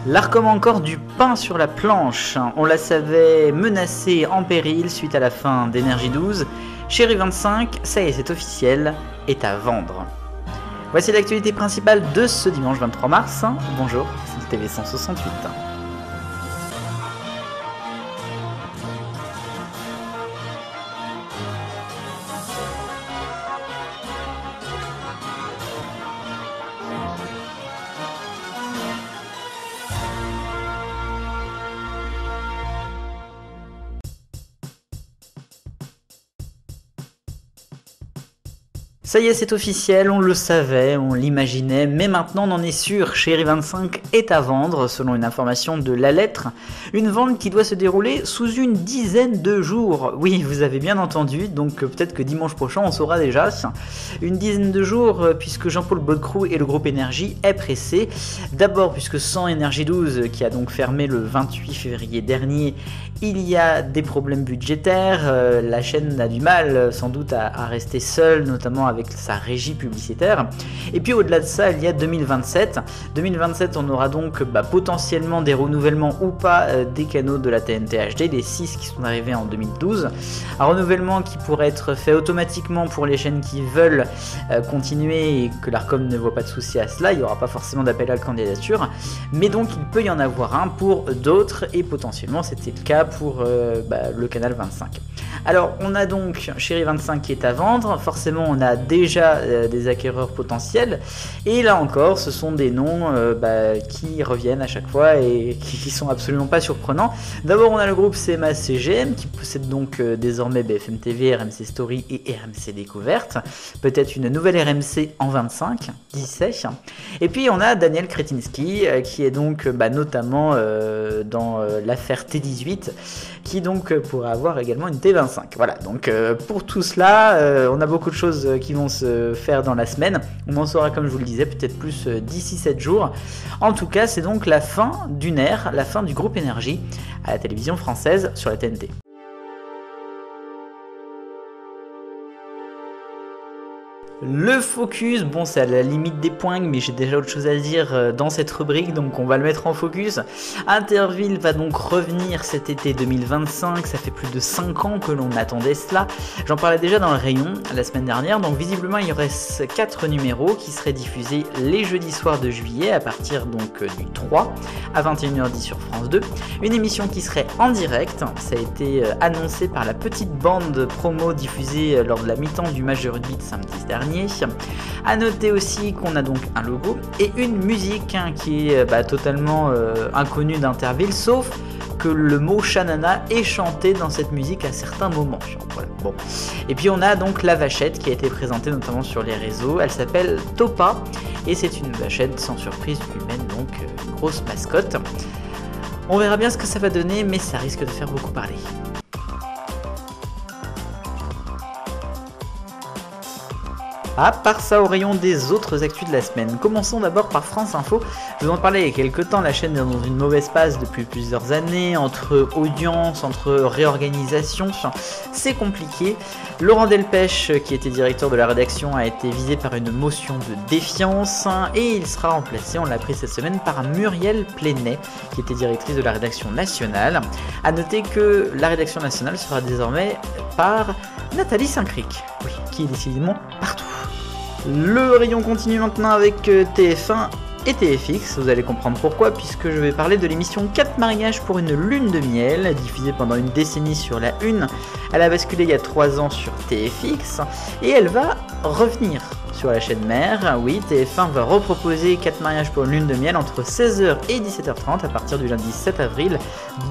L'Arcom a encore du pain sur la planche. On la savait menacée, en péril suite à la fin d'Energy 12. Chérie 25, ça y est, c'est officiel, est à vendre. Voici l'actualité principale de ce dimanche 23 mars. Bonjour, c'est le TV 168. Ça y est, c'est officiel, on le savait, on l'imaginait, mais maintenant on en est sûr, Chérie 25 est à vendre, selon une information de La Lettre. Une vente qui doit se dérouler sous une dizaine de jours. Oui, vous avez bien entendu, donc peut-être que dimanche prochain on saura déjà. Une dizaine de jours, puisque Jean-Paul Baudecroux et le groupe Énergie est pressé. D'abord, puisque sans Énergie 12, qui a donc fermé le 28 février dernier, il y a des problèmes budgétaires, la chaîne a du mal sans doute à rester seule, notamment avec sa régie publicitaire. Et puis au-delà de ça, il y a 2027. 2027, on aura donc potentiellement des renouvellements ou pas des canaux de la TNT HD, les 6 qui sont arrivés en 2012. Un renouvellement qui pourrait être fait automatiquement pour les chaînes qui veulent continuer et que l'Arcom ne voit pas de souci à cela. Il n'y aura pas forcément d'appel à la candidature, mais donc il peut y en avoir un pour d'autres et potentiellement c'était le cas pour le canal 25. Alors on a donc Chérie 25 qui est à vendre, forcément on a déjà des acquéreurs potentiels et là encore ce sont des noms qui reviennent à chaque fois et qui sont absolument pas surprenants. D'abord on a le groupe CMA-CGM qui possède donc désormais BFM TV, RMC Story et RMC Découverte, peut-être une nouvelle RMC en 25, qui sait. Et puis on a Daniel Kretinsky qui est donc notamment dans l'affaire T18 qui donc pourra avoir également une T25. Voilà, donc pour tout cela, on a beaucoup de choses qui vont se faire dans la semaine. On en saura, comme je vous le disais, peut-être plus d'ici 7 jours. En tout cas, c'est donc la fin d'une ère, la fin du groupe Énergie à la télévision française sur la TNT. Le focus, bon c'est à la limite des points, mais j'ai déjà autre chose à dire dans cette rubrique, donc on va le mettre en focus. Interville va donc revenir cet été 2025, ça fait plus de 5 ans que l'on attendait cela. J'en parlais déjà dans le rayon la semaine dernière, donc visiblement il y aurait 4 numéros qui seraient diffusés les jeudis soirs de juillet à partir donc du 3 à 21h10 sur France 2. Une émission qui serait en direct, ça a été annoncé par la petite bande promo diffusée lors de la mi-temps du match de rugby de samedi dernier. A noter aussi qu'on a donc un logo et une musique qui est totalement inconnue d'Interville, sauf que le mot Shanana est chanté dans cette musique à certains moments. Voilà. Bon. Et puis on a donc la vachette qui a été présentée notamment sur les réseaux. Elle s'appelle Topa et c'est une vachette sans surprise humaine, donc une grosse mascotte. On verra bien ce que ça va donner, mais ça risque de faire beaucoup parler. À part ça, au rayon des autres actus de la semaine, commençons d'abord par France Info. Je vous en parlais il y a quelques temps, la chaîne est dans une mauvaise passe depuis plusieurs années, entre audience, entre réorganisation, c'est compliqué. Laurent Delpech, qui était directeur de la rédaction, a été visé par une motion de défiance et il sera remplacé, on l'a appris cette semaine, par Muriel Plénet, qui était directrice de la rédaction nationale. A noter que la rédaction nationale sera désormais par Nathalie Saint-Cric, oui, qui est décidément partout. Le rayon continue maintenant avec TF1 et TFX, vous allez comprendre pourquoi, puisque je vais parler de l'émission 4 mariages pour une lune de miel, diffusée pendant une décennie sur la Une. Elle a basculé il y a 3 ans sur TFX, et elle va revenir sur la chaîne mère. Oui, TF1 va reproposer 4 mariages pour une lune de miel entre 16h et 17h30 à partir du lundi 7 avril,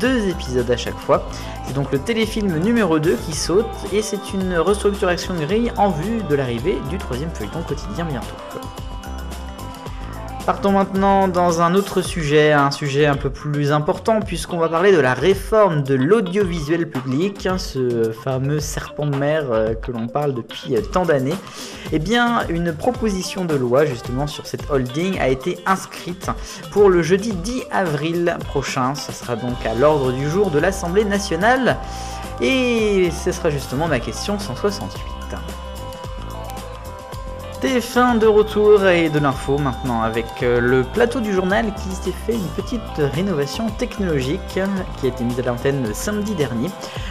2 épisodes à chaque fois. C'est donc le téléfilm numéro 2 qui saute, et c'est une restructuration de grille en vue de l'arrivée du 3e feuilleton quotidien bientôt. Partons maintenant dans un autre sujet, un sujet un peu plus important, puisqu'on va parler de la réforme de l'audiovisuel public, ce fameux serpent de mer que l'on parle depuis tant d'années. Eh bien, une proposition de loi justement sur cette holding a été inscrite pour le jeudi 10 avril prochain. Ce sera donc à l'ordre du jour de l'Assemblée nationale, et ce sera justement ma question 168. TF1 de retour et de l'info maintenant avec le plateau du journal qui s'est fait une petite rénovation technologique qui a été mise à l'antenne samedi dernier.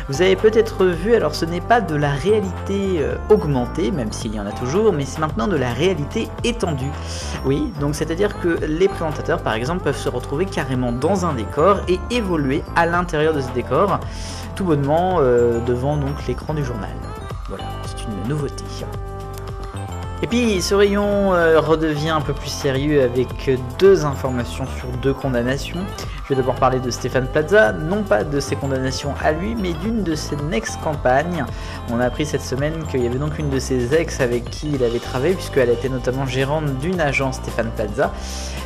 Vous avez peut-être vu, alors ce n'est pas de la réalité augmentée, même s'il y en a toujours, mais c'est maintenant de la réalité étendue. Oui, donc c'est-à-dire que les présentateurs par exemple peuvent se retrouver carrément dans un décor et évoluer à l'intérieur de ce décor, tout bonnement devant donc l'écran du journal. Voilà, c'est une nouveauté. Et puis ce rayon redevient un peu plus sérieux avec deux informations sur deux condamnations. Je vais d'abord parler de Stéphane Plaza, non pas de ses condamnations à lui, mais d'une de ses ex-campagnes. On a appris cette semaine qu'il y avait donc une de ses ex avec qui il avait travaillé, puisqu'elle était notamment gérante d'une agence Stéphane Plaza.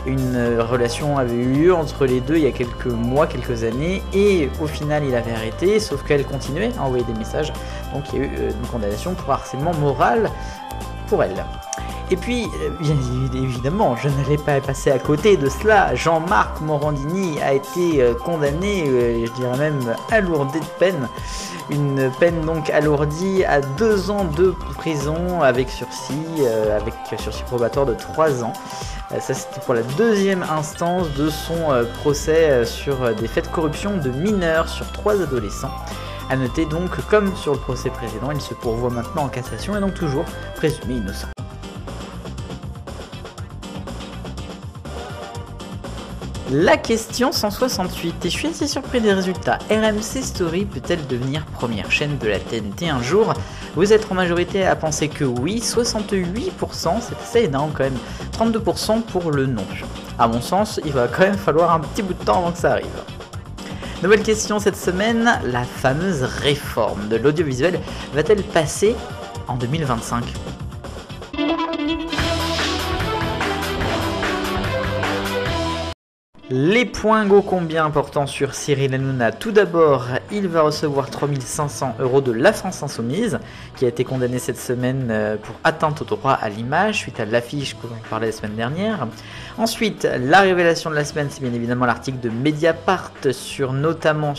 Une relation avait eu lieu entre les deux il y a quelques mois, quelques années, et au final il avait arrêté, sauf qu'elle continuait à envoyer des messages. Donc il y a eu une condamnation pour harcèlement moral pour elle. Et puis, bien évidemment, je n'allais pas passer à côté de cela. Jean-Marc Morandini a été condamné, je dirais même alourdi de peine. Une peine donc alourdie à 2 ans de prison avec sursis probatoire de 3 ans. Ça c'était pour la deuxième instance de son procès sur des faits de corruption de mineurs sur 3 adolescents. A noter donc, comme sur le procès précédent, il se pourvoit maintenant en cassation et donc toujours présumé innocent. La question 168, et je suis assez surpris des résultats. RMC Story peut-elle devenir première chaîne de la TNT un jour? Vous êtes en majorité à penser que oui, 68%, c'est assez énorme quand même, 32% pour le non. À mon sens, il va quand même falloir un petit bout de temps avant que ça arrive. Nouvelle question cette semaine, la fameuse réforme de l'audiovisuel va-t-elle passer en 2025 ? Les points ô combien importants sur Cyril Hanouna. Tout d'abord, il va recevoir 3 500 € de la France Insoumise, qui a été condamné cette semaine pour atteinte au droit à l'image, suite à l'affiche que l'on parlait la semaine dernière. Ensuite, la révélation de la semaine, c'est bien évidemment l'article de Mediapart sur notamment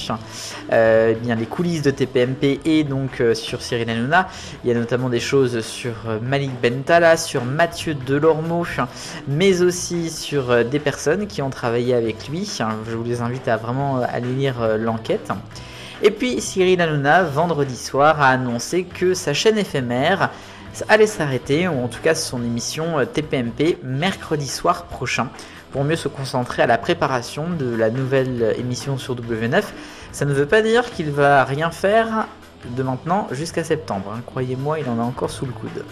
bien les coulisses de TPMP et donc sur Cyril Hanouna. Il y a notamment des choses sur Malik Bentala, sur Mathieu Delormeau, mais aussi sur des personnes qui ont travaillé avec lui. Je vous les invite à vraiment aller lire l'enquête. Et puis Cyril Hanouna, vendredi soir, a annoncé que sa chaîne éphémère allait s'arrêter, ou en tout cas son émission TPMP, mercredi soir prochain, pour mieux se concentrer à la préparation de la nouvelle émission sur W9. Ça ne veut pas dire qu'il va rien faire de maintenant jusqu'à septembre. Croyez-moi, il en a encore sous le coude.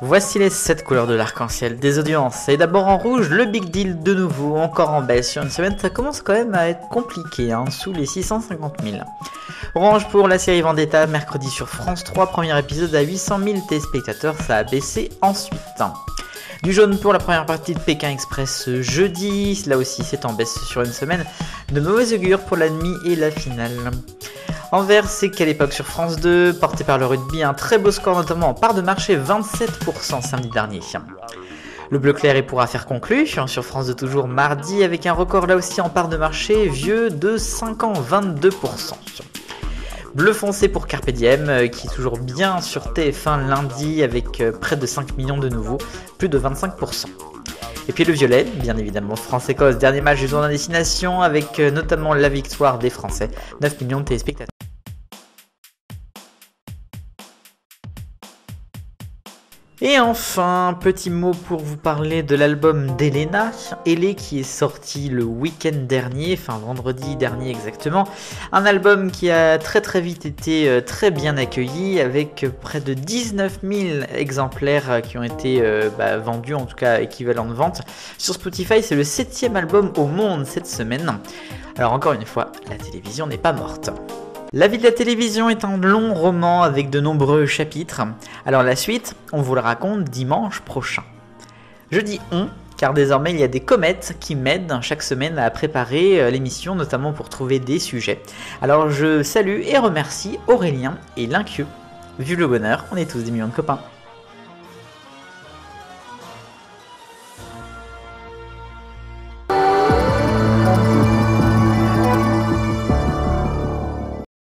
Voici les 7 couleurs de l'arc-en-ciel des audiences. Et d'abord en rouge, le Big Deal de nouveau, encore en baisse sur une semaine. Ça commence quand même à être compliqué, sous les 650 000. Orange pour la série Vendetta, mercredi sur France 3, premier épisode à 800 000 téléspectateurs, ça a baissé ensuite. Du jaune pour la première partie de Pékin Express jeudi, là aussi c'est en baisse sur une semaine. De mauvais augure pour la demi et la finale. En vert, c'est Quelle époque sur France 2, porté par le rugby, un très beau score notamment en part de marché, 27% samedi dernier. Le bleu clair est pour Affaires conclues, sur France 2 toujours mardi, avec un record là aussi en part de marché, vieux de 5 ans, 22%. Bleu foncé pour Carpe Diem, qui est toujours bien sur TF1 lundi, avec près de 5 millions de nouveaux, plus de 25%. Et puis le violet, bien évidemment, France-Écosse, dernier match du tournoi destination, avec notamment la victoire des Français, 9 millions de téléspectateurs. Et enfin, petit mot pour vous parler de l'album d'Elena, Elé, qui est sorti le week-end dernier, enfin vendredi dernier exactement. Un album qui a très vite été très bien accueilli, avec près de 19 000 exemplaires qui ont été vendus, en tout cas équivalent de vente. Sur Spotify, c'est le 7e album au monde cette semaine. Alors encore une fois, la télévision n'est pas morte. La vie de la télévision est un long roman avec de nombreux chapitres. Alors la suite, on vous le raconte dimanche prochain. Je dis on, car désormais il y a des comètes qui m'aident chaque semaine à préparer l'émission, notamment pour trouver des sujets. Alors je salue et remercie Aurélien et Linquieux. Vu le bonheur, on est tous des millions de copains.